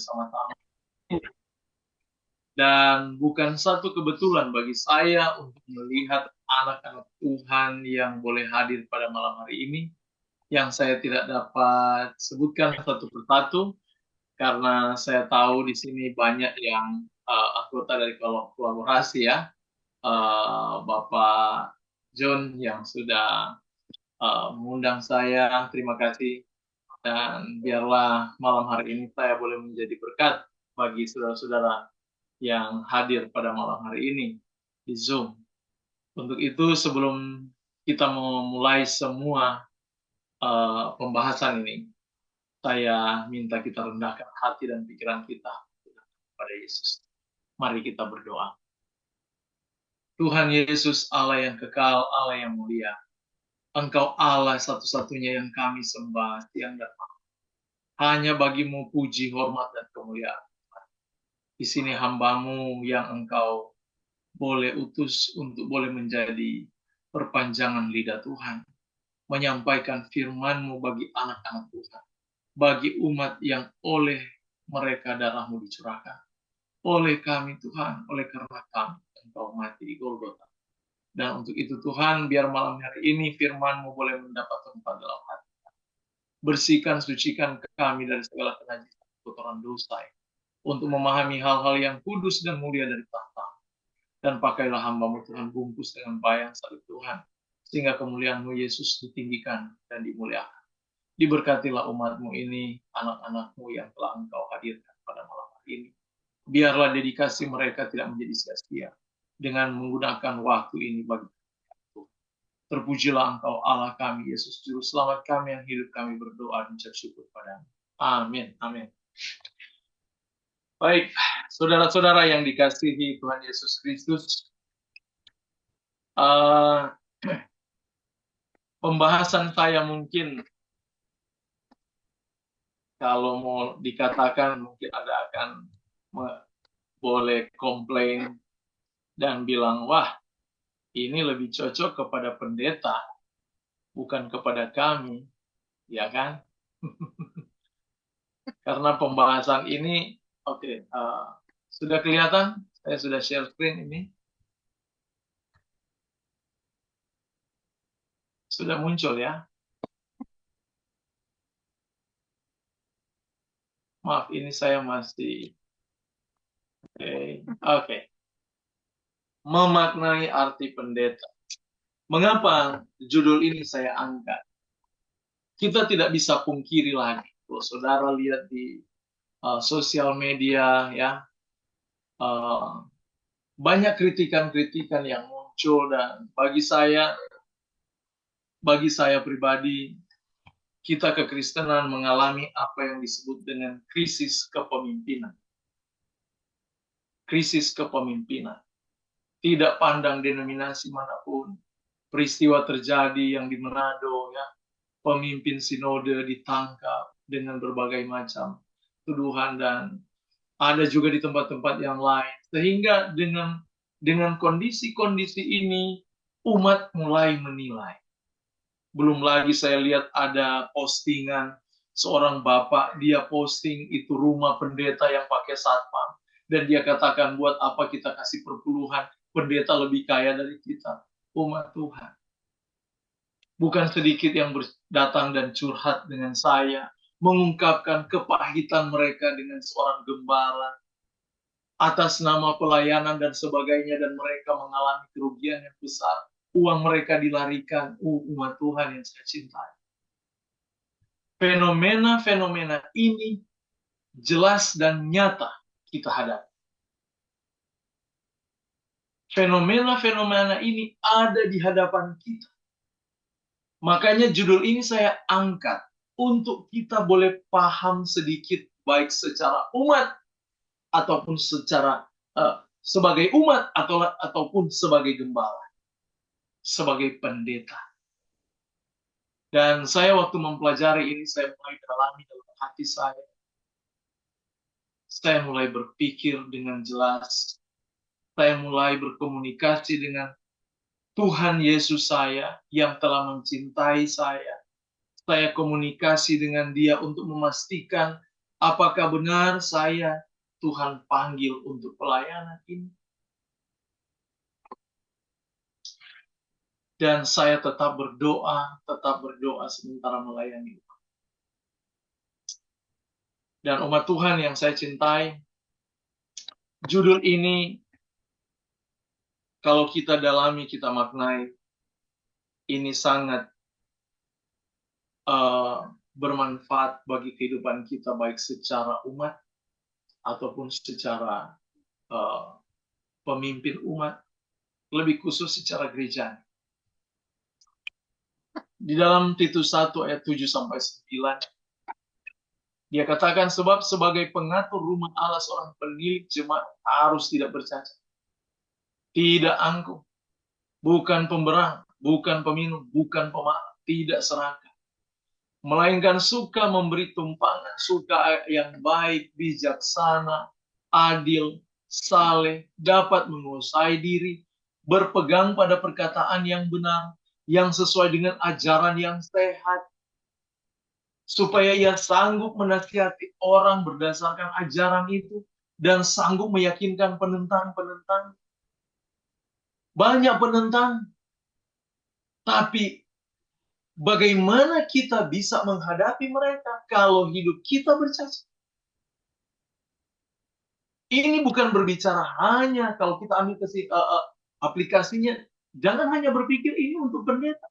bersama-sama. Dan bukan satu kebetulan bagi saya untuk melihat anak-anak Tuhan yang boleh hadir pada malam hari ini, yang saya tidak dapat sebutkan satu persatu, karena saya tahu di sini banyak yang anggota dari kolaborasi ya, Bapak John yang sudah mengundang saya, terima kasih. Dan biarlah malam hari ini saya boleh menjadi berkat bagi saudara-saudara yang hadir pada malam hari ini di Zoom. Untuk itu sebelum kita memulai semua pembahasan ini, saya minta kita rendahkan hati dan pikiran kita kepada Yesus. Mari kita berdoa. Tuhan Yesus, Allah yang kekal, Allah yang mulia. Engkau Allah satu-satunya yang kami sembah siang dan malam. Hanya bagimu puji, hormat, dan kemuliaan. Di sini hamba-Mu yang Engkau boleh utus untuk boleh menjadi perpanjangan lidah Tuhan. Menyampaikan firman-Mu bagi anak-anak Tuhan. Bagi umat yang oleh mereka darah-Mu dicurahkan. Oleh kami Tuhan, oleh karena kami Engkau mati di Golgota. Dan untuk itu Tuhan, biar malam hari ini firman-Mu boleh mendapat tempat dalam hati. Bersihkan, sucikan kami dari segala kenajisan, kotoran dosa, untuk memahami hal-hal yang kudus dan mulia dari tahta. Dan pakailah hamba-Mu Tuhan bungkus dengan bayang salib Tuhan, sehingga kemuliaan-Mu Yesus ditinggikan dan dimuliakan. Diberkatilah umat-Mu ini, anak-anak-Mu yang telah Engkau hadirkan pada malam hari ini. Biarlah dedikasi mereka tidak menjadi sia-sia dengan menggunakan waktu ini bagi Tuhan. Terpujilah Engkau Allah kami, Yesus Juru Selamat kami yang hidup, kami berdoa dan ucap syukur padamu. Amin. Amin. Baik, saudara-saudara yang dikasihi Tuhan Yesus Kristus, pembahasan saya mungkin kalau mau dikatakan mungkin ada akan boleh komplain dan bilang, wah ini lebih cocok kepada pendeta, bukan kepada kami, ya kan? Karena pembahasan ini, oke, sudah kelihatan? Saya sudah share screen ini. Sudah muncul ya? Maaf, ini saya masih... Oke. Memaknai arti pendeta. Mengapa judul ini saya angkat? Kita tidak bisa pungkiri lagi. Kalau saudara lihat di sosial media, ya, banyak kritikan-kritikan yang muncul, dan bagi saya pribadi, kita kekristenan mengalami apa yang disebut dengan krisis kepemimpinan. Krisis kepemimpinan. Tidak pandang denominasi manapun, peristiwa terjadi yang di Manado, ya, pemimpin sinode ditangkap dengan berbagai macam tuduhan, dan ada juga di tempat-tempat yang lain. Sehingga dengan kondisi-kondisi ini, umat mulai menilai. Belum lagi saya lihat ada postingan seorang bapak, dia posting itu rumah pendeta yang pakai satpam. Dan dia katakan, buat apa kita kasih perpuluhan, pendeta lebih kaya dari kita, umat Tuhan. Bukan sedikit yang datang dan curhat dengan saya, mengungkapkan kepahitan mereka dengan seorang gembala, atas nama pelayanan dan sebagainya, dan mereka mengalami kerugian yang besar. Uang mereka dilarikan, umat Tuhan yang saya cintai. Fenomena-fenomena ini jelas dan nyata kita hadapi. Fenomena-fenomena ini ada di hadapan kita. Makanya judul ini saya angkat untuk kita boleh paham sedikit, baik secara umat ataupun secara sebagai umat ataupun sebagai gembala, sebagai pendeta. Dan saya waktu mempelajari ini, saya mulai dalami dalam hati saya. Saya mulai berpikir dengan jelas. Saya mulai berkomunikasi dengan Tuhan Yesus saya yang telah mencintai saya. Saya komunikasi dengan Dia untuk memastikan Apakah benar saya Tuhan panggil untuk pelayanan ini? Dan saya tetap berdoa sementara melayani. Dan umat Tuhan yang saya cintai, judul ini kalau kita dalami, kita maknai, ini sangat bermanfaat bagi kehidupan kita, baik secara umat ataupun secara pemimpin umat, lebih khusus secara gereja. Di dalam Titus 1 ayat 7-9, dia katakan, sebab sebagai pengatur rumah Allah seorang penilik jemaat harus tidak bercacat, tidak angkuh, bukan pemberang, bukan peminum, bukan pemaaf, tidak serakah, melainkan suka memberi tumpangan, suka yang baik, bijaksana, adil, saleh, dapat menguasai diri, berpegang pada perkataan yang benar, yang sesuai dengan ajaran yang sehat, supaya ia sanggup menasihati orang berdasarkan ajaran itu, dan sanggup meyakinkan penentang-penentang. Banyak penentang, tapi bagaimana kita bisa menghadapi mereka kalau hidup kita bercacat? Ini bukan berbicara hanya kalau kita ambil aplikasinya, jangan hanya berpikir ini untuk pendeta.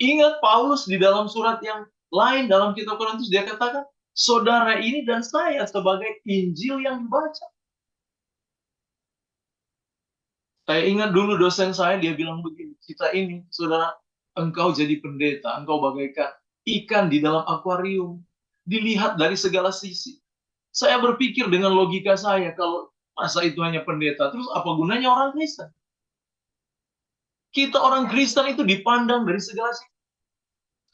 Ingat Paulus di dalam surat yang lain dalam kitab Korintus, dia katakan, saudara ini dan saya sebagai Injil yang dibaca. Saya ingat dulu dosen saya, dia bilang begini, kita ini, saudara, engkau jadi pendeta, engkau bagaikan ikan di dalam akuarium, dilihat dari segala sisi. Saya berpikir dengan logika saya, kalau masa itu hanya pendeta, terus apa gunanya orang Kristen? Kita orang Kristen itu dipandang dari segala sisi.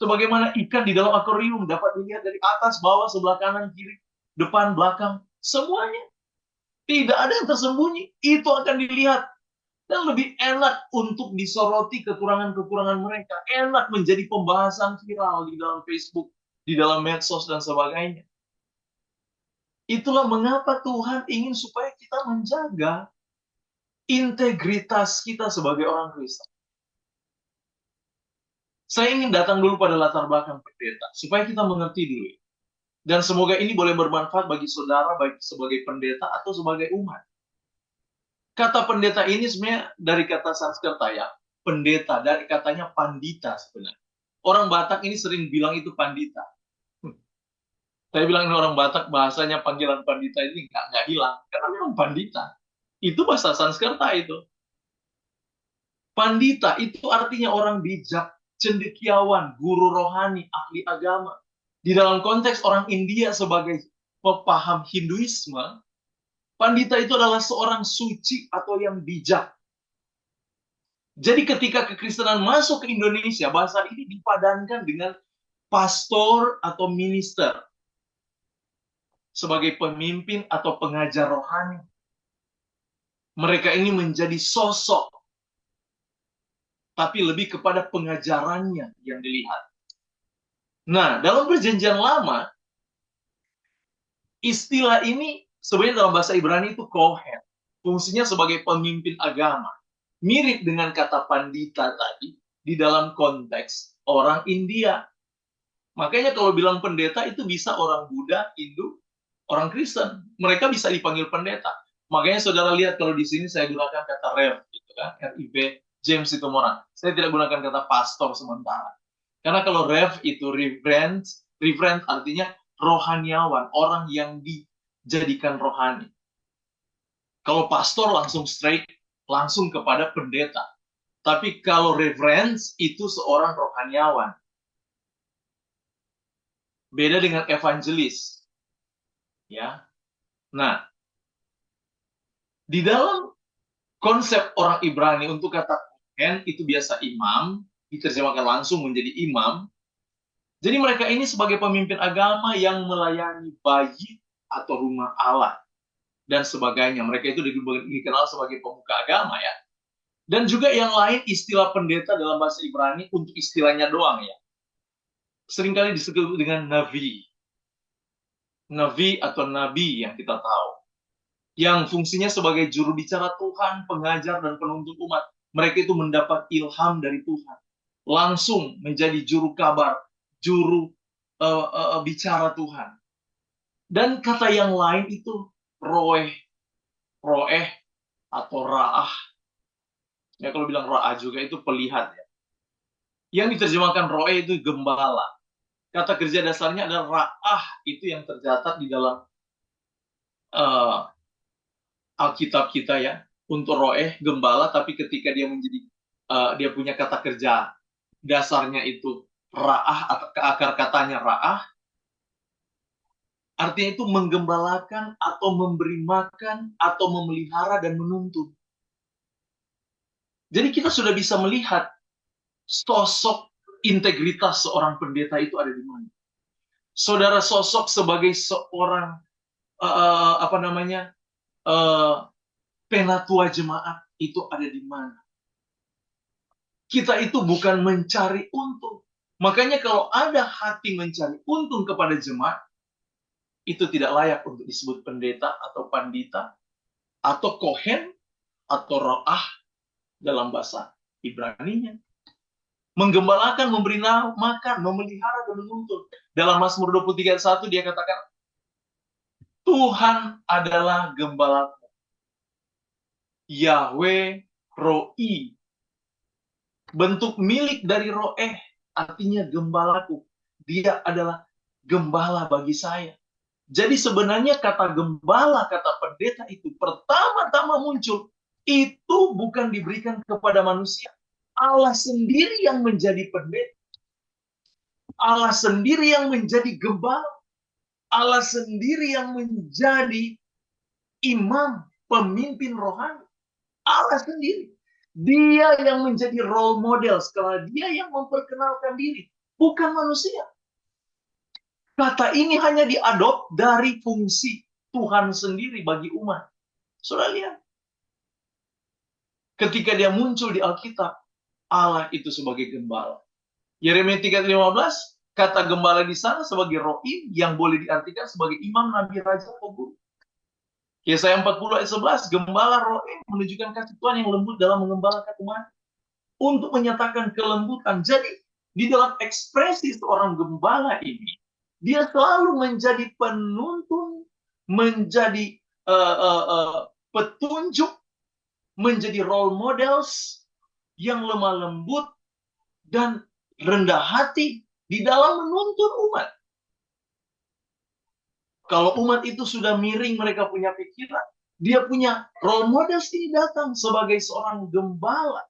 Sebagaimana ikan di dalam akuarium dapat dilihat dari atas, bawah, sebelah kanan, kiri, depan, belakang, semuanya. Tidak ada yang tersembunyi. Itu akan dilihat. Dan lebih enak untuk disoroti kekurangan-kekurangan mereka. Enak menjadi pembahasan viral di dalam Facebook, di dalam medsos, dan sebagainya. Itulah mengapa Tuhan ingin supaya kita menjaga integritas kita sebagai orang Kristen. Saya ingin datang dulu pada latar belakang pendeta, supaya kita mengerti dulu. Dan semoga ini boleh bermanfaat bagi saudara, baik sebagai pendeta atau sebagai umat. Kata pendeta ini sebenarnya dari kata Sanskerta ya, pendeta, dari katanya pandita sebenarnya. Orang Batak ini sering bilang itu pandita. Saya bilang ini orang Batak, bahasanya panggilan pandita ini nggak hilang, karena memang pandita. Itu bahasa Sanskerta itu. Pandita itu artinya orang bijak, cendekiawan, guru rohani, ahli agama. Di dalam konteks orang India sebagai paham Hinduisme, pandita itu adalah seorang suci atau yang bijak. Jadi ketika kekristenan masuk ke Indonesia, bahasa ini dipadankan dengan pastor atau minister sebagai pemimpin atau pengajar rohani. Mereka ini menjadi sosok, tapi lebih kepada pengajarannya yang dilihat. Nah, dalam perjanjian lama, istilah ini sebenarnya dalam bahasa Ibrani itu kohen. Fungsinya sebagai pemimpin agama. Mirip dengan kata pandita tadi di dalam konteks orang India. Makanya kalau bilang pendeta itu bisa orang Buddha, Hindu, orang Kristen. Mereka bisa dipanggil pendeta. Makanya saudara lihat kalau di sini saya gunakan kata rev, gitu kan, RIV, James Situmorang. Saya tidak gunakan kata pastor sementara. Karena kalau rev itu reverend artinya rohaniawan, orang yang dijadikan rohani. Kalau pastor langsung straight, langsung kepada pendeta. Tapi kalau reverence itu seorang rohaniawan. Beda dengan evangelis. Ya. Nah, di dalam konsep orang Ibrani untuk kata kohen itu biasa imam, diterjemahkan langsung menjadi imam. Jadi mereka ini sebagai pemimpin agama yang melayani bayi atau rumah Allah dan sebagainya. Mereka itu dikenal sebagai pemuka agama ya. Dan juga yang lain istilah pendeta dalam bahasa Ibrani untuk istilahnya doang ya. Seringkali disebut dengan navi. nabi atau nabi yang kita tahu, yang fungsinya sebagai juru bicara Tuhan, pengajar dan penuntun umat. Mereka itu mendapat ilham dari Tuhan, langsung menjadi juru kabar, juru bicara Tuhan. Dan kata yang lain itu roeh, roeh atau ra'ah. Ya kalau bilang ra'ah juga itu pelihat ya. Yang diterjemahkan roeh itu gembala. Kata kerja dasarnya adalah ra'ah, itu yang tercatat di dalam Alkitab kita ya. Untuk roeh gembala, tapi ketika dia menjadi dia punya kata kerja dasarnya itu ra'ah atau ke akar katanya ra'ah, artinya itu menggembalakan atau memberi makan atau memelihara dan menuntun. Jadi kita sudah bisa melihat sosok integritas seorang pendeta itu ada di mana. Saudara, sosok sebagai seorang apa namanya penatua jemaat itu ada di mana. Kita itu bukan mencari untung. Makanya kalau ada hati mencari untung kepada jemaat, itu tidak layak untuk disebut pendeta atau pandita, atau kohen, atau ro'ah dalam bahasa Ibrani-nya. Menggembalakan, memberi makan, memelihara, dan menuntun. Dalam Mazmur 23:1 dia katakan, Tuhan adalah gembalaku. Yahweh Ro'i. Bentuk milik dari roeh, artinya gembalaku. Dia adalah gembala bagi saya. Jadi sebenarnya kata gembala, kata pendeta itu pertama-tama muncul, itu bukan diberikan kepada manusia. Allah sendiri yang menjadi pendeta. Allah sendiri yang menjadi gembala. Allah sendiri yang menjadi imam, pemimpin rohani. Allah sendiri. Dia yang menjadi role model, setelah dia yang memperkenalkan diri, bukan manusia. Kata ini hanya diadop dari fungsi Tuhan sendiri bagi umat. Saudara lihat, ketika dia muncul di Alkitab, Allah itu sebagai gembala. Yeremia 3:15, kata gembala di sana sebagai rohim yang boleh diartikan sebagai imam, nabi, raja, atau guru. Yesaya 40:11, gembala rohim menunjukkan kasih Tuhan yang lembut dalam mengembalakan umat untuk menyatakan kelembutan. Jadi di dalam ekspresi seorang gembala ini, dia selalu menjadi penuntun, menjadi petunjuk, menjadi role models yang lemah lembut dan rendah hati di dalam menuntun umat. Kalau umat itu sudah miring, mereka punya pikiran, dia punya role models ini datang sebagai seorang gembala.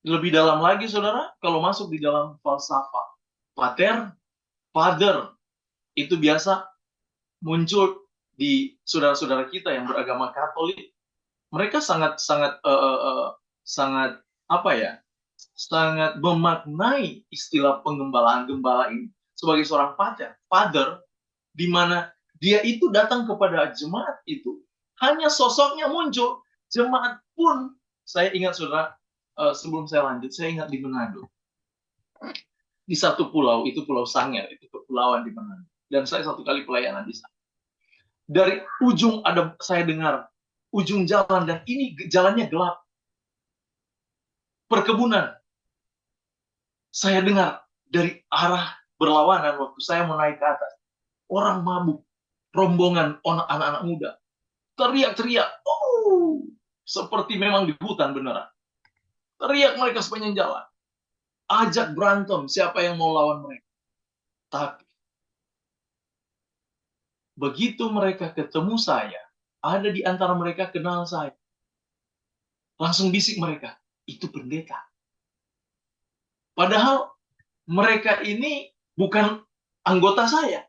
Lebih dalam lagi, saudara, kalau masuk di dalam falsafah, father, itu biasa muncul di saudara-saudara kita yang beragama Katolik. Mereka sangat apa ya? Sangat memaknai istilah penggembalaan gembala ini sebagai seorang father, di mana dia itu datang kepada jemaat itu, hanya sosoknya muncul, jemaat pun, saya ingat saudara, sebelum saya lanjut, saya ingat di Manado. Di satu pulau, itu Pulau Sangir, itu kepulauan di Manado. Dan saya satu kali pelayanan di sana. Dari ujung ada, saya dengar, ujung jalan, dan ini jalannya gelap. Perkebunan. Saya dengar dari arah berlawanan waktu saya mau naik ke atas. Orang mabuk, rombongan anak-anak muda. Teriak-teriak, seperti memang di hutan beneran. Teriak mereka sepanjang jalan. Ajak berantem siapa yang mau lawan mereka. Tapi begitu mereka ketemu saya, ada di antara mereka kenal saya. Langsung bisik mereka, itu pendeta. Padahal mereka ini bukan anggota saya.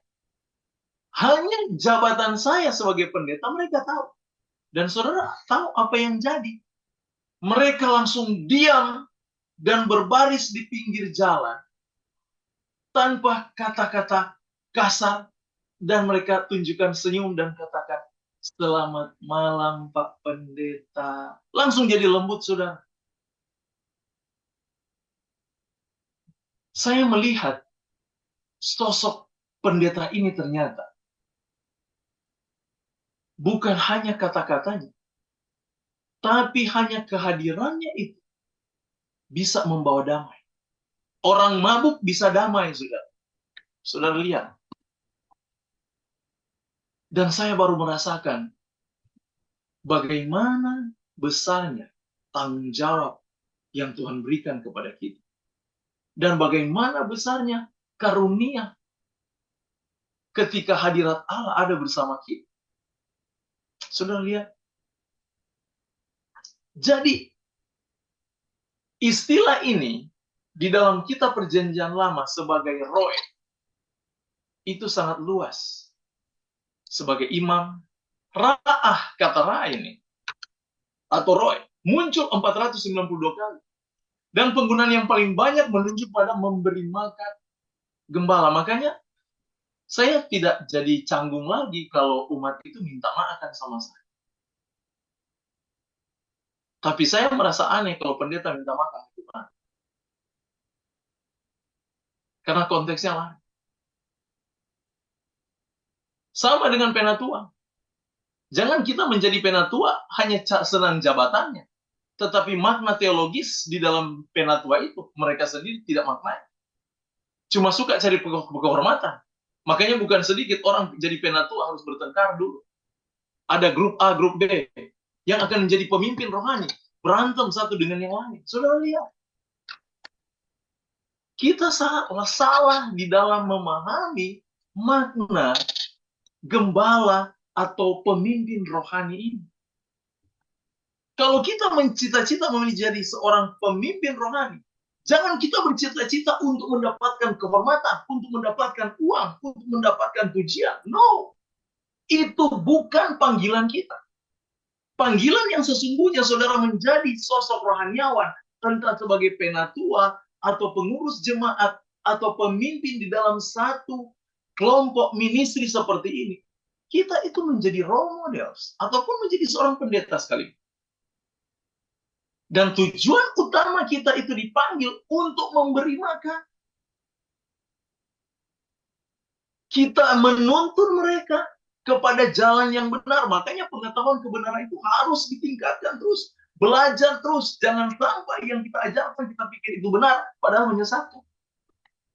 Hanya jabatan saya sebagai pendeta mereka tahu. Dan saudara tahu apa yang jadi. Mereka langsung diam dan berbaris di pinggir jalan tanpa kata-kata kasar, dan mereka tunjukkan senyum dan katakan, selamat malam Pak Pendeta. Langsung jadi lembut, saudara. Saya melihat sosok pendeta ini ternyata bukan hanya kata-katanya, tapi hanya kehadirannya itu bisa membawa damai. Orang mabuk bisa damai, saudara. Saudara lihat. Dan saya baru merasakan bagaimana besarnya tanggung jawab yang Tuhan berikan kepada kita. Dan bagaimana besarnya karunia ketika hadirat Allah ada bersama kita. Saudara lihat. Jadi, istilah ini di dalam kitab Perjanjian Lama sebagai roh itu sangat luas. Sebagai imam, ra'ah, kata ra'ah ini, atau roh, muncul 492 kali. Dan penggunaan yang paling banyak menunjuk pada memberi makan gembala. Makanya, saya tidak jadi canggung lagi kalau umat itu minta makan sama saya. Tapi saya merasa aneh kalau pendeta minta makan. Karena konteksnya lain. Sama dengan penatua. Jangan kita menjadi penatua hanya senang jabatannya. Tetapi makna teologis di dalam penatua itu, mereka sendiri tidak maknanya. Cuma suka cari kehormatan. Makanya bukan sedikit orang jadi penatua harus bertengkar dulu. Ada grup A, grup B, yang akan menjadi pemimpin rohani. Berantem satu dengan yang lain. Saudara lihat. Kita salah di dalam memahami makna gembala atau pemimpin rohani ini. Kalau kita mencita-cita menjadi seorang pemimpin rohani, jangan kita bercita-cita untuk mendapatkan kehormatan, untuk mendapatkan uang, untuk mendapatkan pujian. No, itu bukan panggilan kita. Panggilan yang sesungguhnya saudara menjadi sosok rohaniawan, entah sebagai penatua, atau pengurus jemaat, atau pemimpin di dalam satu kelompok ministry seperti ini. Kita itu menjadi role models, ataupun menjadi seorang pendeta sekali. Dan tujuan utama kita itu dipanggil untuk memberi makan. Kita menuntun mereka kepada jalan yang benar. Makanya pengetahuan kebenaran itu harus ditingkatkan terus. Belajar terus. Jangan sampai yang kita ajarkan kita pikir itu benar. Padahal hanya satu.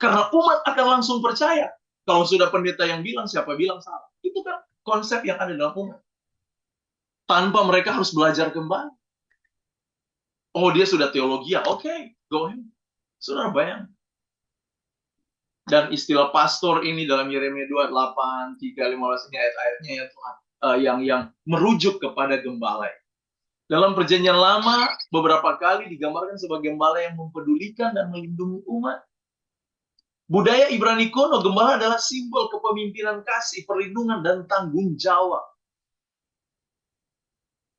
Karena umat akan langsung percaya. Kalau sudah pendeta yang bilang, siapa bilang salah. Itu kan konsep yang ada dalam umat. Tanpa mereka harus belajar kembali. Oh, dia sudah teologi ya. Oke, go ahead. Saudara bayang. Dan istilah pastor ini dalam Yeremia 28, 3, 15 ini ayat-ayatnya ya Tuhan. Yang merujuk kepada gembala. Dalam perjanjian lama, beberapa kali digambarkan sebagai gembala yang mempedulikan dan melindungi umat. Budaya Ibrani kuno, gembala adalah simbol kepemimpinan kasih, perlindungan, dan tanggung jawab.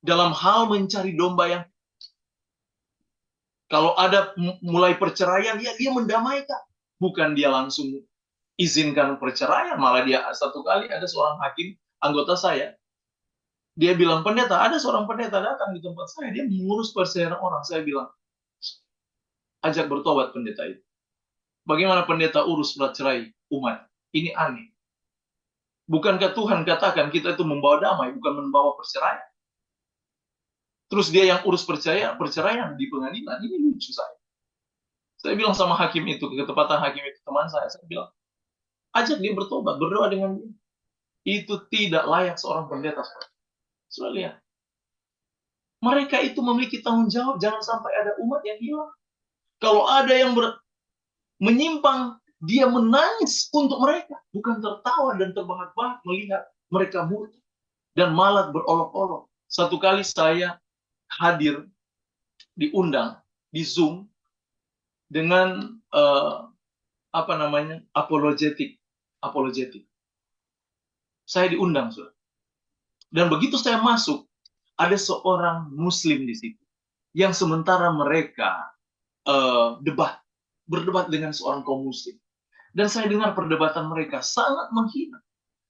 Dalam hal mencari domba yang kalau ada mulai perceraian, ya dia mendamaikan. Bukan dia langsung izinkan perceraian. Malah dia satu kali ada seorang hakim, anggota saya. Dia bilang, pendeta, ada seorang pendeta datang di tempat saya. Dia mengurus perceraian orang. Saya bilang, ajak bertobat pendeta itu. Bagaimana pendeta urus cerai umat? Ini aneh. Bukankah Tuhan katakan kita itu membawa damai, bukan membawa perceraian? Terus dia yang urus perceraian di pengadilan. Ini lucu saya. Saya bilang sama hakim itu, ketepatan hakim itu teman saya bilang, ajak dia bertobat, berdoa dengan dia. Itu tidak layak seorang pendeta. Sudah lihat. Mereka itu memiliki tanggung jawab, jangan sampai ada umat yang hilang. Kalau ada yang menyimpang, dia menangis untuk mereka. Bukan tertawa dan terbahak-bahak melihat mereka murtad dan malah berolok-olok. Satu kali saya hadir, diundang, di Zoom, dengan apologetik. Saya diundang, saudara. Dan begitu saya masuk, ada seorang Muslim di situ, yang sementara mereka berdebat dengan seorang kaum Muslim. Dan saya dengar perdebatan mereka sangat menghina.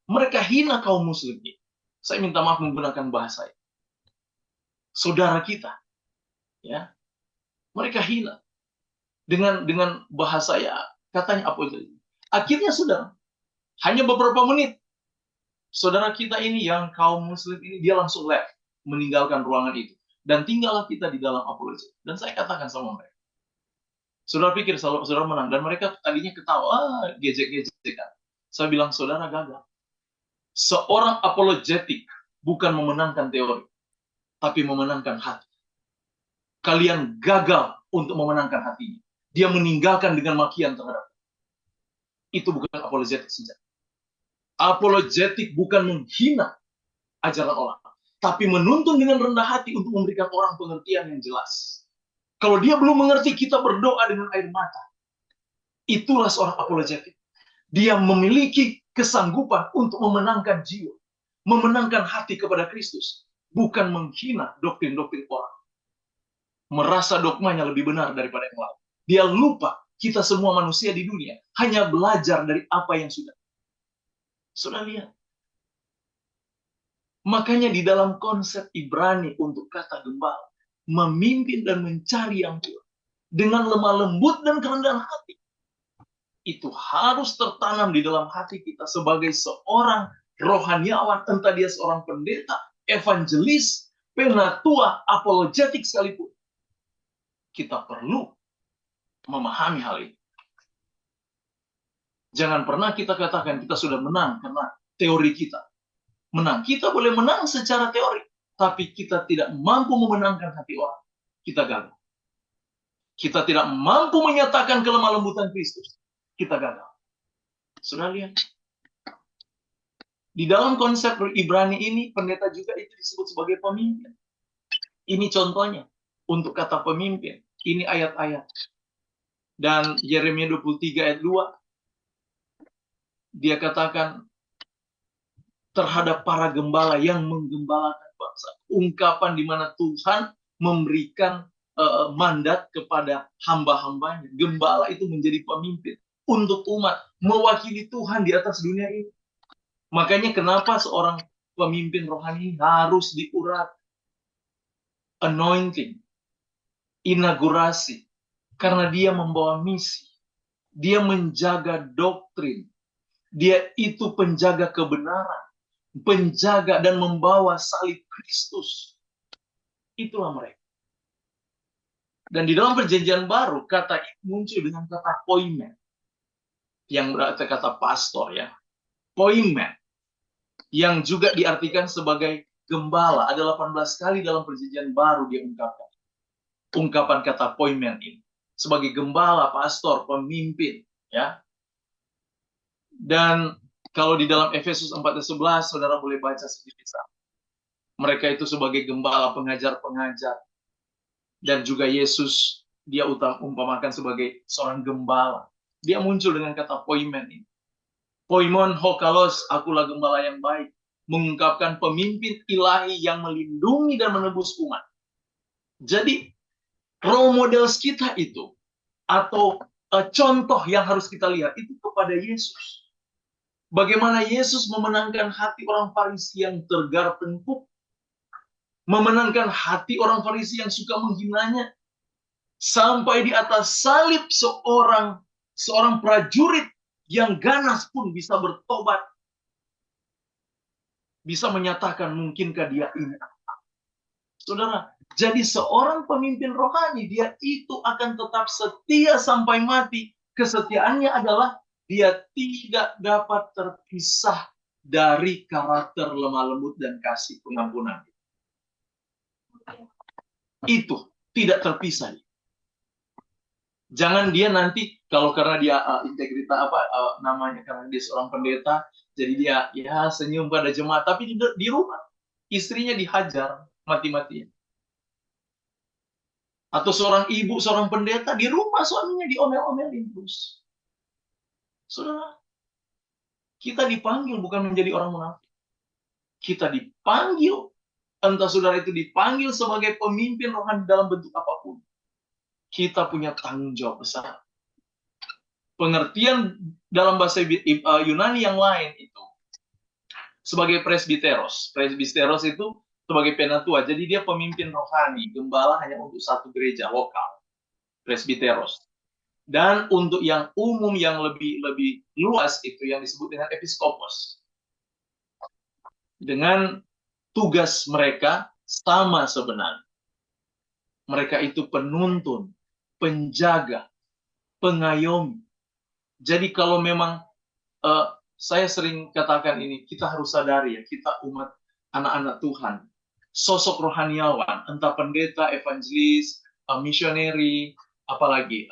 Mereka hina kaum Muslim. Saya minta maaf menggunakan bahasa ini. Saudara kita, ya, mereka hina dengan bahasa ya katanya apa itu. Akhirnya saudara, Hanya beberapa menit, saudara kita ini yang kaum muslim ini, dia langsung left, meninggalkan ruangan itu. Dan tinggallah kita di dalam apologetik. Dan saya katakan sama mereka, saudara pikir saudara menang. Dan mereka tadinya ketawa, gejek-gejekan. Saya bilang, saudara gagal. Seorang apologetik bukan memenangkan teori, tapi memenangkan hati. Kalian gagal untuk memenangkan hatinya. Dia meninggalkan dengan makian terhadap. Itu bukan apologetik sejati. Apologetik bukan menghina ajaran orang, tapi menuntun dengan rendah hati untuk memberikan orang pengertian yang jelas. Kalau dia belum mengerti, kita berdoa dengan air mata. Itulah seorang apologetik. Dia memiliki kesanggupan untuk memenangkan jiwa, memenangkan hati kepada Kristus, bukan menghina doktrin-doktrin orang. Merasa dogmanya lebih benar daripada yang lain. Dia lupa kita semua manusia di dunia hanya belajar dari apa yang sudah lihat. Makanya di dalam konsep Ibrani untuk kata gembala, memimpin dan mencari yang pura dengan lemah lembut dan kerendahan hati, itu harus tertanam di dalam hati kita sebagai seorang rohaniawan, entah dia seorang pendeta, evangelis, penatua, apologetik sekalipun. Kita perlu memahami hal ini. Jangan pernah kita katakan kita sudah menang karena teori kita. Menang. Kita boleh menang secara teori, tapi kita tidak mampu memenangkan hati orang. Kita gagal. Kita tidak mampu menyatakan kelemah lembutan Kristus. Kita gagal. Sudah lihat? Di dalam konsep Ibrani ini, pendeta juga itu disebut sebagai pemimpin. Ini contohnya untuk kata pemimpin. Ini ayat-ayat. Dan Yeremia 23 ayat 2, dia katakan terhadap para gembala yang menggembalakan bangsa. Ungkapan di mana Tuhan memberikan mandat kepada hamba-hambanya. Gembala itu menjadi pemimpin untuk umat, mewakili Tuhan di atas dunia ini. Makanya kenapa seorang pemimpin rohani harus diurat, anointing, inaugurasi, karena dia membawa misi, dia menjaga doktrin, dia itu penjaga kebenaran, penjaga dan membawa salib Kristus. Itulah mereka. Dan di dalam perjanjian baru, kata itu muncul dengan kata poimen, yang berarti kata pastor ya. Poimen, yang juga diartikan sebagai gembala. Ada 18 kali dalam perjanjian baru dia ungkapkan. Ungkapan kata poimen ini. Sebagai gembala, pastor, pemimpin. Ya. Dan kalau di dalam Efesus 4:11, saudara boleh baca sendiri. Mereka itu sebagai gembala, pengajar-pengajar. Dan juga Yesus, dia umpamakan sebagai seorang gembala. Dia muncul dengan kata poimen ini. Poimon hokalos, akulah gembala yang baik. Mengungkapkan pemimpin ilahi yang melindungi dan menebus umat. Jadi, role model kita itu, atau contoh yang harus kita lihat, itu kepada Yesus. Bagaimana Yesus memenangkan hati orang Farisi yang tergarap tengkuk, memenangkan hati orang Farisi yang suka menghinanya, sampai di atas salib seorang prajurit yang ganas pun bisa bertobat, bisa menyatakan mungkinkah dia ini. Saudara, jadi seorang pemimpin rohani, dia itu akan tetap setia sampai mati. Kesetiaannya adalah dia tidak dapat terpisah dari karakter lemah lembut dan kasih pengampunan. Itu tidak terpisah. Jangan dia nanti kalau karena dia integritas namanya, karena dia seorang pendeta, jadi dia ya senyum pada jemaat, tapi di rumah istrinya dihajar mati-matian. Atau seorang ibu, seorang pendeta di rumah suaminya diomel-omelin terus. Saudara, kita dipanggil bukan menjadi orang munafik. Kita dipanggil, entah saudara itu dipanggil sebagai pemimpin rohani dalam bentuk apapun. Kita punya tanggung jawab besar. Pengertian dalam bahasa Yunani yang lain itu sebagai presbiteros. Presbiteros itu sebagai penatua. Jadi dia pemimpin rohani, gembala hanya untuk satu gereja lokal. Presbiteros. Dan untuk yang umum yang lebih luas itu yang disebut dengan episkopos. Dengan tugas mereka sama sebenarnya. Mereka itu penuntun, penjaga, pengayomi. Jadi kalau memang saya sering katakan ini, kita harus sadari ya, kita umat anak-anak Tuhan. Sosok rohaniawan, entah pendeta, evangelis, misioneri, apalagi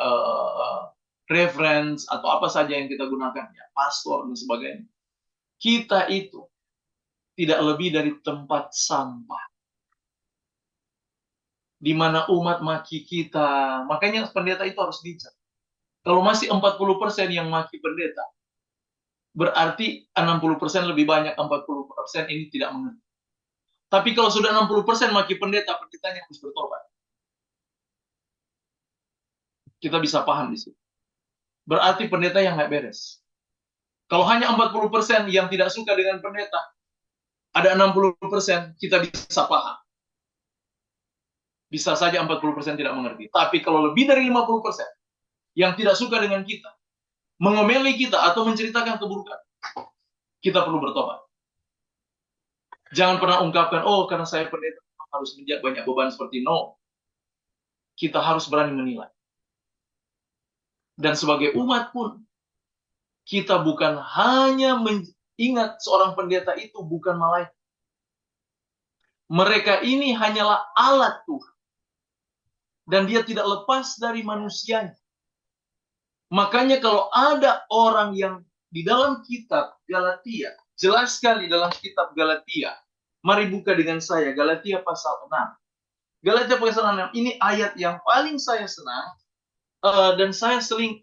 reverence, atau apa saja yang kita gunakan, ya, pastor, dan sebagainya. Kita itu tidak lebih dari tempat sampah. Di mana umat maki kita, makanya pendeta itu harus bijak. Kalau masih 40% yang maki pendeta, berarti 60% lebih banyak, 40% ini tidak mengerti. Tapi kalau sudah 60% maki pendeta, pendetanya harus bertobat. Kita bisa paham di situ. Berarti pendeta yang nggak beres. Kalau hanya 40% yang tidak suka dengan pendeta, ada 60% kita bisa paham. Bisa saja 40% tidak mengerti. Tapi kalau lebih dari 50% yang tidak suka dengan kita, mengomeli kita atau menceritakan keburukan, kita perlu bertobat. Jangan pernah ungkapkan, oh karena saya pendeta harus menjadi banyak beban seperti no. Kita harus berani menilai. Dan sebagai umat pun, kita bukan hanya mengingat seorang pendeta itu bukan malaikat. Mereka ini hanyalah alat Tuhan. Dan dia tidak lepas dari manusianya. Makanya kalau ada orang yang di dalam kitab Galatia, jelas sekali dalam kitab Galatia, mari buka dengan saya, Galatia pasal 6. Galatia pasal 6, ini ayat yang paling saya senang, dan saya sering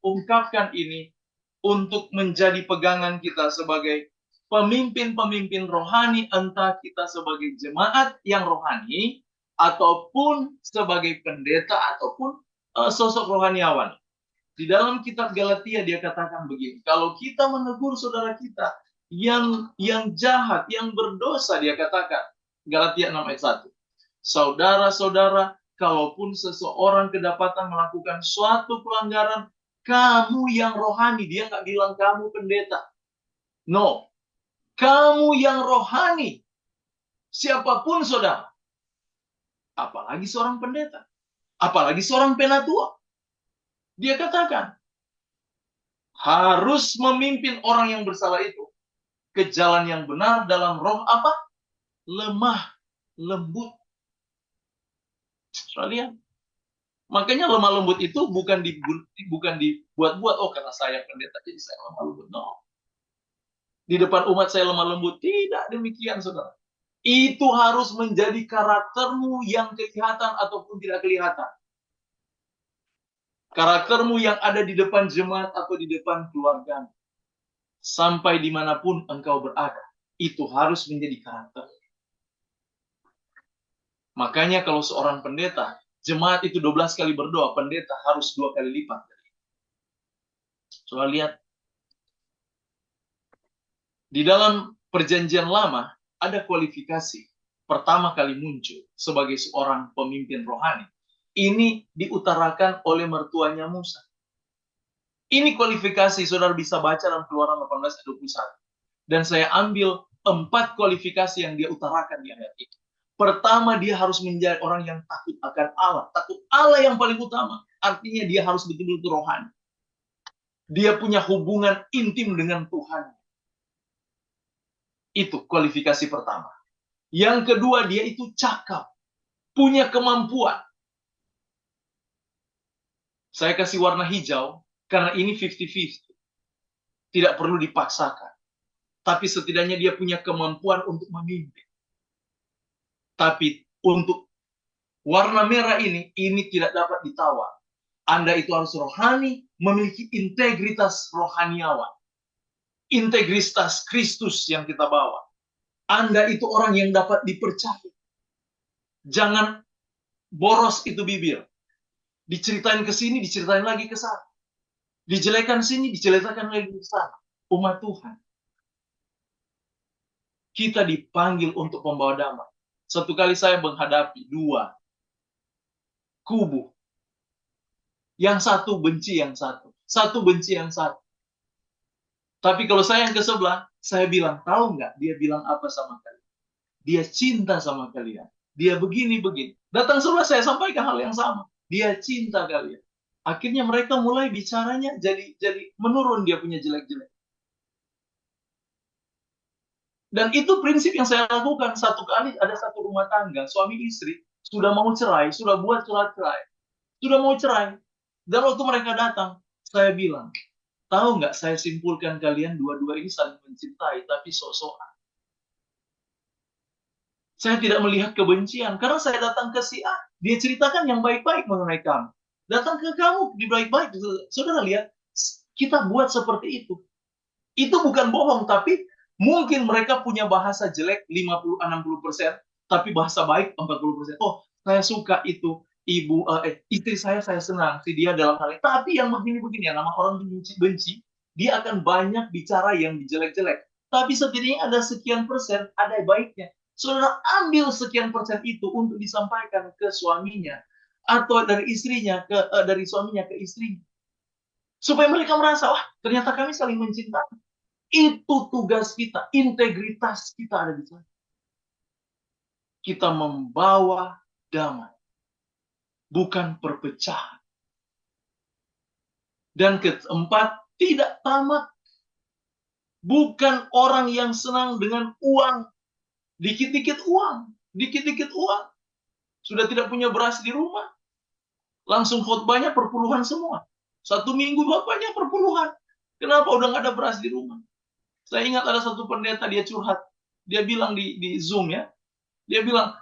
ungkapkan ini untuk menjadi pegangan kita sebagai pemimpin-pemimpin rohani, entah kita sebagai jemaat yang rohani, ataupun sebagai pendeta, ataupun sosok rohaniawan. Di dalam kitab Galatia dia katakan begini, kalau kita menegur saudara kita yang jahat, yang berdosa, dia katakan, Galatia 6 ayat 1. Saudara-saudara, kalaupun seseorang kedapatan melakukan suatu pelanggaran, kamu yang rohani, dia nggak bilang kamu pendeta. No, kamu yang rohani, siapapun saudara, apalagi seorang pendeta, apalagi seorang penatua. Dia katakan, harus memimpin orang yang bersalah itu ke jalan yang benar dalam roh apa? Lemah, lembut. Lihat. Makanya lemah lembut itu bukan dibuat-buat, oh karena saya pendeta jadi saya lemah lembut. No. Di depan umat saya lemah lembut. Tidak demikian, saudara. Itu harus menjadi karaktermu yang kelihatan ataupun tidak kelihatan. Karaktermu yang ada di depan jemaat atau di depan keluarga. Sampai dimanapun engkau berada. Itu harus menjadi karakter. Makanya kalau seorang pendeta, jemaat itu 12 kali berdoa, pendeta harus 2 kali lipat. Coba lihat. Di dalam perjanjian lama, ada kualifikasi. Pertama kali muncul sebagai seorang pemimpin rohani. Ini diutarakan oleh mertuanya Musa. Ini kualifikasi, saudara bisa baca dalam Keluaran 18 ayat 21. Dan saya ambil 4 kualifikasi yang dia utarakan di ayat itu. Pertama, dia harus menjadi orang yang takut akan Allah. Takut Allah yang paling utama. Artinya dia harus betul-betul rohani. Dia punya hubungan intim dengan Tuhan. Itu kualifikasi pertama. Yang kedua, dia itu cakap. Punya kemampuan. Saya kasih warna hijau, karena ini 50-50. Tidak perlu dipaksakan. Tapi setidaknya dia punya kemampuan untuk memimpin. Tapi untuk warna merah ini tidak dapat ditawar. Anda itu harus rohani, memiliki integritas rohaniawan. Integritas Kristus yang kita bawa. Anda itu orang yang dapat dipercaya. Jangan boros itu bibir. Diceritain ke sini, diceritain lagi ke sana. Dijelekan sini, dijelekan lagi ke sana. Umat Tuhan. Kita dipanggil untuk membawa damai. Satu kali saya menghadapi 2 kubu. Yang satu benci yang satu. Satu benci yang satu. Tapi kalau saya yang ke sebelah, saya bilang, tahu nggak dia bilang apa sama kalian? Dia cinta sama kalian. Dia begini-begini. Datang sebelah saya sampaikan hal yang sama. Dia cinta kalian. Akhirnya mereka mulai bicaranya jadi menurun dia punya jelek-jelek. Dan itu prinsip yang saya lakukan. Satu kali ada satu rumah tangga, suami istri, sudah mau cerai, sudah buat surat cerai. Sudah mau cerai. Dan waktu mereka datang, saya bilang, tahu nggak saya simpulkan kalian dua-dua ini saling mencintai, tapi sok-sokan. Saya tidak melihat kebencian, karena saya datang ke si A, dia ceritakan yang baik-baik mengenai kamu. Datang ke kamu, di baik-baik. Saudara lihat, kita buat seperti itu. Itu bukan bohong, tapi mungkin mereka punya bahasa jelek 50-60%, tapi bahasa baik 40%. Oh, saya suka itu. Istri saya senang si dia dalam hal ini. Tapi yang begini-begini, yang nama orang benci, dia akan banyak bicara yang jelek-jelek. Tapi setidaknya ada sekian persen, ada baiknya. Saudara ambil sekian persen itu untuk disampaikan ke suaminya, atau dari istrinya dari suaminya ke istrinya, supaya mereka merasa, wah, ternyata kami saling mencintai. Itu tugas kita, integritas kita ada di sana. Kita membawa damai, bukan perpecahan. Dan keempat, tidak tamak. Bukan orang yang senang dengan uang. Dikit-dikit uang. Dikit-dikit uang. Sudah tidak punya beras di rumah. Langsung khotbahnya perpuluhan semua. Satu minggu khotbahnya perpuluhan. Kenapa udah nggak ada beras di rumah? Saya ingat ada satu pendeta, dia curhat. Dia bilang di Zoom ya. Dia bilang,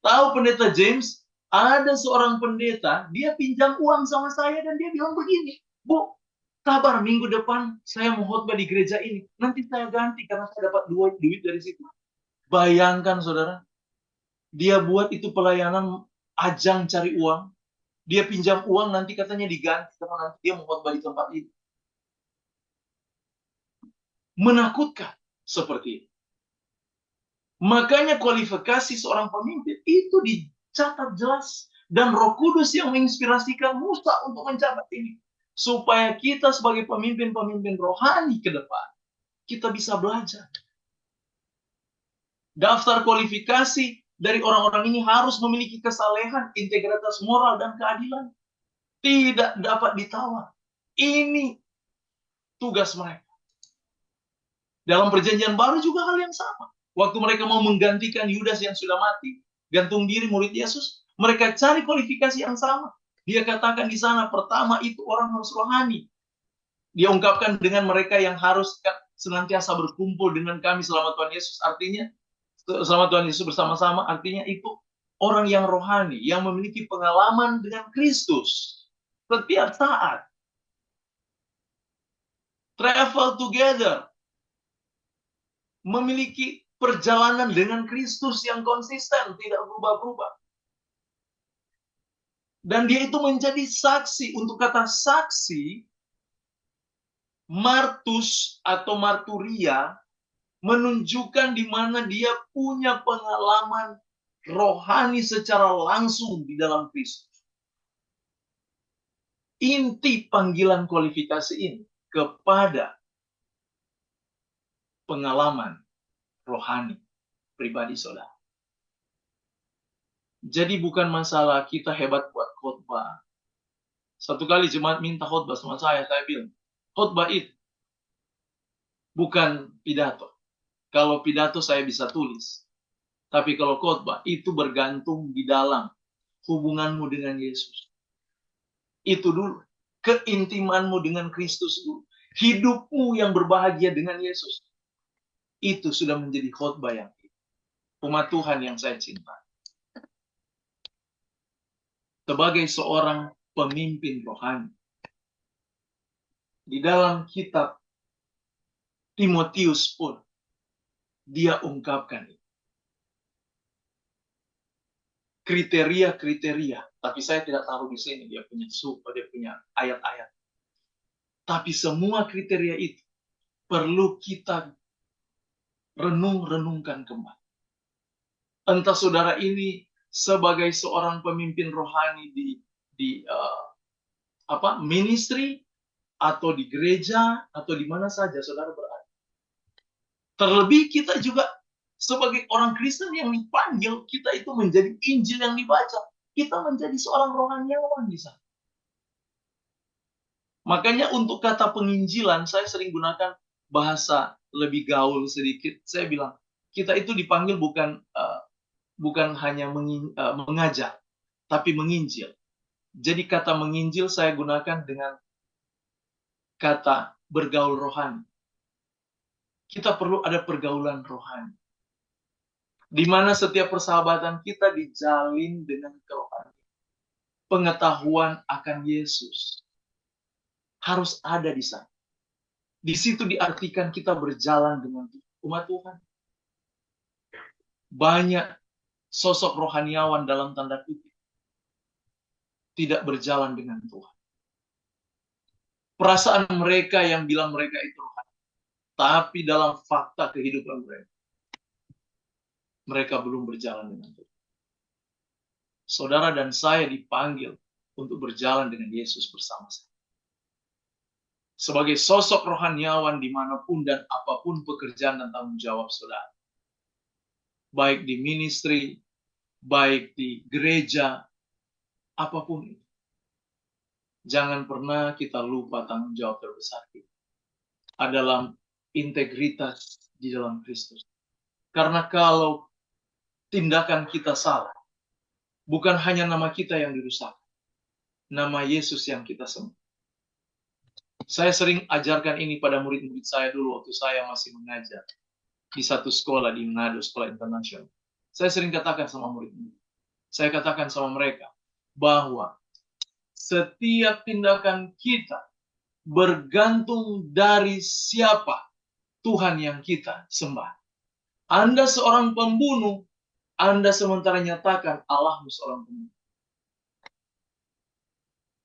tahu pendeta James, ada seorang pendeta, dia pinjam uang sama saya dan dia bilang begini, Bu, kabar minggu depan saya mau khotbah di gereja ini. Nanti saya ganti karena saya dapat duit dari situ. Bayangkan saudara, dia buat itu pelayanan ajang cari uang. Dia pinjam uang, nanti katanya diganti karena nanti dia mau khotbah di tempat itu. Menakutkan seperti itu. Makanya kualifikasi seorang pemimpin itu dicatat jelas. Dan Roh Kudus yang menginspirasikan Musa untuk mencatat ini. Supaya kita sebagai pemimpin-pemimpin rohani ke depan, kita bisa belajar. Daftar kualifikasi dari orang-orang ini harus memiliki kesalehan, integritas moral, dan keadilan. Tidak dapat ditawar. Ini tugas mereka. Dalam perjanjian baru juga hal yang sama. Waktu mereka mau menggantikan Yudas yang sudah mati, gantung diri murid Yesus, mereka cari kualifikasi yang sama. Dia katakan di sana, pertama itu orang harus rohani. Dia ungkapkan dengan mereka yang harus senantiasa berkumpul dengan kami selama Tuhan Yesus. Artinya, selama Tuhan Yesus bersama-sama, artinya itu orang yang rohani, yang memiliki pengalaman dengan Kristus. Setiap saat. Travel together. Memiliki perjalanan dengan Kristus yang konsisten, tidak berubah-ubah. Dan dia itu menjadi saksi. Untuk kata saksi, martus atau marturia, menunjukkan di mana dia punya pengalaman rohani secara langsung di dalam Kristus. Inti panggilan kualifikasi ini kepada pengalaman rohani pribadi saudara. Jadi bukan masalah kita hebat buat khotbah. Satu kali jemaat minta khotbah sama saya bilang, khotbah itu bukan pidato. Kalau pidato saya bisa tulis. Tapi kalau khotbah itu bergantung di dalam hubunganmu dengan Yesus. Itu dulu. Keintimanmu dengan Kristus dulu. Hidupmu yang berbahagia dengan Yesus. Itu sudah menjadi khotbah yang umat Tuhan yang saya cinta. Sebagai seorang pemimpin rohani, di dalam kitab Timotius pun dia ungkapkan kriteria-kriteria, tapi saya tidak taruh di sini dia punya ayat-ayat. Tapi semua kriteria itu perlu kita renungkan kembali. Entah saudara ini sebagai seorang pemimpin rohani di ministry, atau di gereja, atau di mana saja saudara berada. Terlebih kita juga sebagai orang Kristen yang dipanggil, kita itu menjadi Injil yang dibaca. Kita menjadi seorang rohaniawan di sana. Makanya untuk kata penginjilan, saya sering gunakan bahasa lebih gaul sedikit. Saya bilang, kita itu dipanggil bukan hanya mengajar, tapi menginjil. Jadi kata menginjil saya gunakan dengan kata bergaul rohani. Kita perlu ada pergaulan rohani, di mana setiap persahabatan kita dijalin dengan kerohanian. Pengetahuan akan Yesus harus ada di sana. Di situ diartikan kita berjalan dengan umat Tuhan. Banyak sosok rohaniawan dalam tanda kutip tidak berjalan dengan Tuhan. Perasaan mereka yang bilang mereka itu rohani, tapi dalam fakta kehidupan mereka belum berjalan dengan Tuhan. Saudara dan saya dipanggil untuk berjalan dengan Yesus bersama-sama. Sebagai sosok rohaniawan dimanapun dan apapun pekerjaan dan tanggung jawab saudara. Baik di ministry, baik di gereja, apapun itu. Jangan pernah kita lupa tanggung jawab terbesar kita adalah integritas di dalam Kristus. Karena kalau tindakan kita salah, bukan hanya nama kita yang dirusak, nama Yesus yang kita sembah. Saya sering ajarkan ini pada murid-murid saya dulu waktu saya masih mengajar di satu sekolah di Manado, sekolah internasional. Saya sering katakan sama murid-murid, saya katakan sama mereka bahwa setiap tindakan kita bergantung dari siapa Tuhan yang kita sembah. Anda seorang pembunuh, Anda sementara nyatakan Allahmu seorang pembunuh.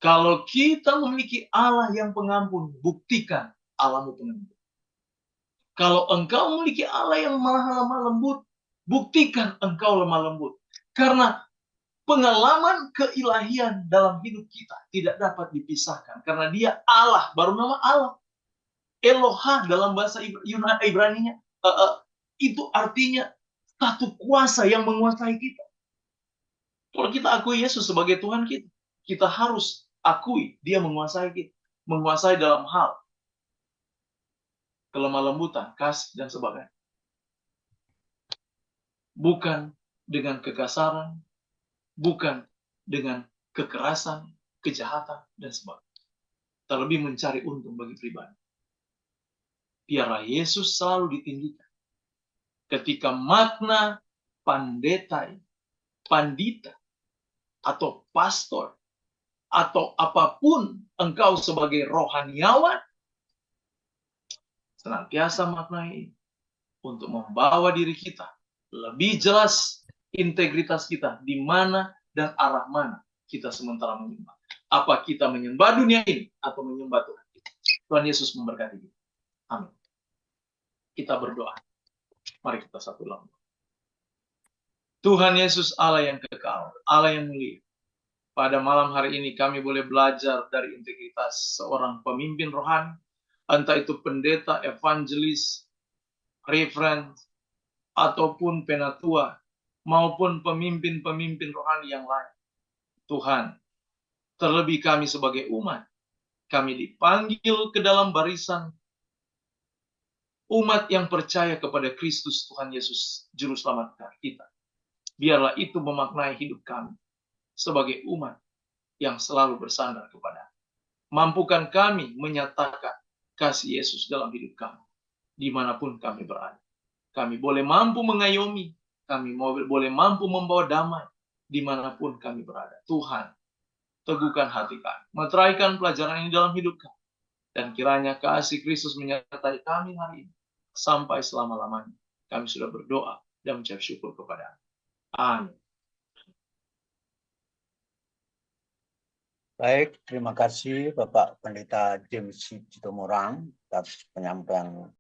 Kalau kita memiliki Allah yang pengampun, buktikan Allahmu pengampun. Kalau engkau memiliki Allah yang maha lemah lembut, buktikan engkau lemah lembut. Karena pengalaman keilahian dalam hidup kita tidak dapat dipisahkan. Karena dia Allah, baru nama Allah. Elohah dalam bahasa Ibrani-nya. Itu artinya satu kuasa yang menguasai kita. Kalau kita akui Yesus sebagai Tuhan kita, kita harus akui dia menguasai kita. Menguasai dalam hal kelemah lembutan, kasih, dan sebagainya. Bukan dengan kekasaran, bukan dengan kekerasan, kejahatan, dan sebagainya. Terlebih mencari untung bagi pribadi. Biarlah Yesus selalu ditinggikan. Ketika makna pandita, atau pastor, atau apapun engkau sebagai rohaniawan, senantiasa maknai untuk membawa diri kita lebih jelas integritas kita di mana dan arah mana kita sementara menyembah. Apa kita menyembah dunia ini atau menyembah Tuhan kita? Tuhan Yesus memberkati kita. Amin. Kita berdoa. Mari kita satu lagi. Tuhan Yesus Allah yang kekal, Allah yang mulia. Pada malam hari ini kami boleh belajar dari integritas seorang pemimpin rohani, entah itu pendeta, evangelis, reverend, ataupun penatua, maupun pemimpin-pemimpin rohani yang lain. Tuhan, terlebih kami sebagai umat, kami dipanggil ke dalam barisan umat yang percaya kepada Kristus Tuhan Yesus, Juru Selamat kita. Biarlah itu memaknai hidup kami sebagai umat yang selalu bersandar kepada. Mampukan kami menyatakan kasih Yesus dalam hidup kami, dimanapun kami berada. Kami boleh mampu mengayomi, kami boleh mampu membawa damai, dimanapun kami berada. Tuhan, teguhkan hati kami, meteraikan pelajaran ini dalam hidup kami, dan kiranya kasih Kristus menyertai kami hari ini, sampai selama-lamanya. Kami sudah berdoa dan mengucap syukur kepada-Nya. Amin. Baik, terima kasih Bapak Pendeta James Sitomorang atas penyampaian